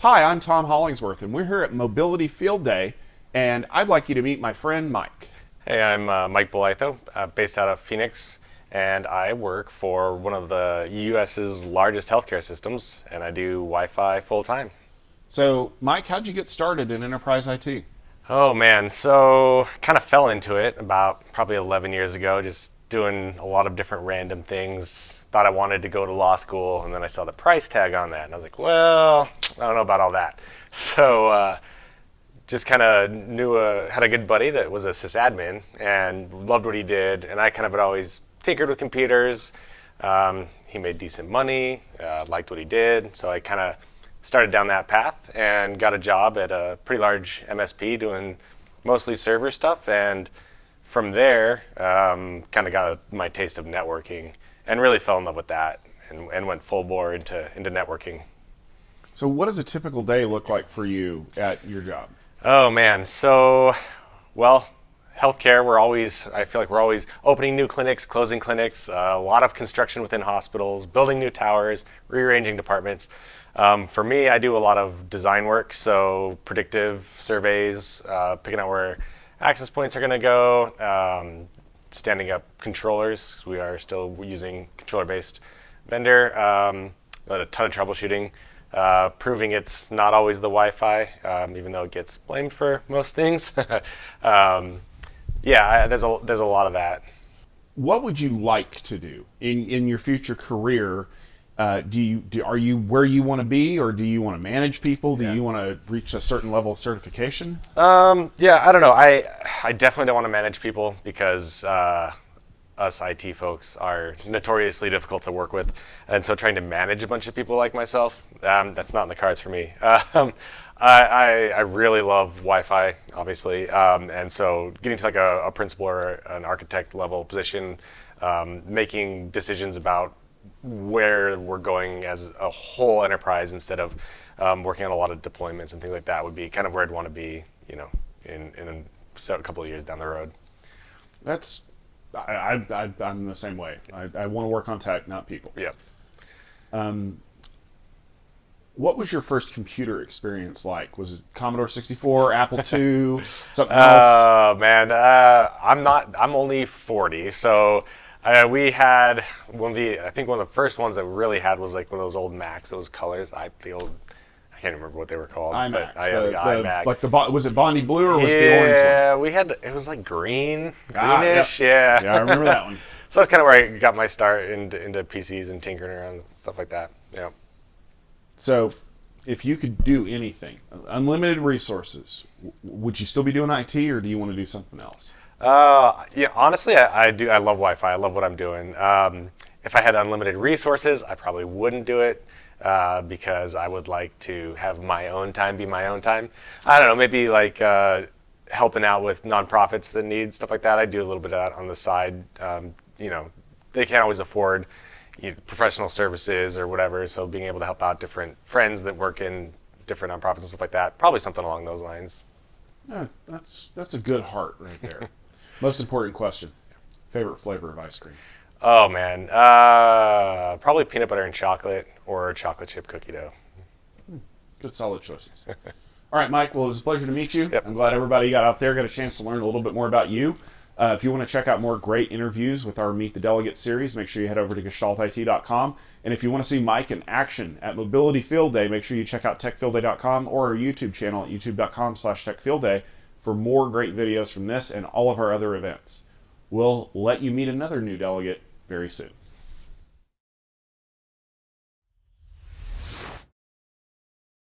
Hi, I'm Tom Hollingsworth, and we're here at Mobility Field Day, and I'd like you to meet my friend Mike. Hey, I'm Mike Bolitho, based out of Phoenix, and I work for one of the US's largest healthcare systems, and I do Wi-Fi full time. So, Mike, how'd you get started in enterprise IT? Oh man, so kind of fell into it about probably 11 years ago, just doing a lot of different random things. Thought I wanted to go to law school, and then I saw the price tag on that, and I was like, well, I don't know about all that. So just kind of had a good buddy that was a sysadmin and loved what he did, and I kind of had always tinkered with computers. He made decent money, liked what he did, so I kind of started down that path and got a job at a pretty large MSP doing mostly server stuff, and from there kind of got my taste of networking and really fell in love with that and went full bore into networking. So, what does a typical day look like for you at your job? Oh man, so well, healthcare. I feel like we're always opening new clinics, closing clinics. A lot of construction within hospitals, building new towers, rearranging departments. For me, I do a lot of design work, so predictive surveys, picking out where access points are going to go, standing up controllers, 'cause we are still using controller-based vendor. A ton of troubleshooting. Proving it's not always the Wi-Fi, even though it gets blamed for most things. There's a lot of that. What would you like to do in your future career? Are you where you want to be, or do you want to manage people? Do you want to reach a certain level of certification? I don't know. I definitely don't want to manage people because us IT folks are notoriously difficult to work with, and so trying to manage a bunch of people like myself, that's not in the cards for me. I really love Wi-Fi, obviously, and so getting to like a principal or an architect level position, making decisions about where we're going as a whole enterprise instead of working on a lot of deployments and things like that would be kind of where I'd want to be, in a couple of years down the road. I'm the same way. I want to work on tech, not people. Yeah. What was your first computer experience like? Was it Commodore 64, Apple II, something else? Oh man, I'm only 40, so we had I think one of the first ones that we really had was like one of those old Macs, those colors. I can't remember what they were called. iMacs. But I had the iMac. Like was it Bondi Blue or was it the orange one? Yeah, it was like greenish. Yeah, I remember that one. So that's kind of where I got my start into PCs and tinkering around and stuff like that. Yeah. So, if you could do anything, unlimited resources, would you still be doing IT, or do you want to do something else? Honestly, I do. I love Wi-Fi. I love what I'm doing. If I had unlimited resources, I probably wouldn't do it because I would like to have my own time be my own time. I don't know, maybe like helping out with nonprofits that need stuff like that. I do a little bit of that on the side. They can't always afford professional services or whatever, so being able to help out different friends that work in different nonprofits and stuff like that, probably something along those lines. That's a good heart right there. Most important question: favorite flavor of ice cream? Oh man, probably peanut butter and chocolate or chocolate chip cookie dough. Good, solid choices. All right, Mike. Well, it was a pleasure to meet you. Yep. I'm glad everybody got out there, got a chance to learn a little bit more about you. If you want to check out more great interviews with our Meet the Delegate series, make sure you head over to gestaltit.com. And if you want to see Mike in action at Mobility Field Day, make sure you check out techfieldday.com or our YouTube channel at youtube.com/techfieldday for more great videos from this and all of our other events. We'll let you meet another new delegate very soon.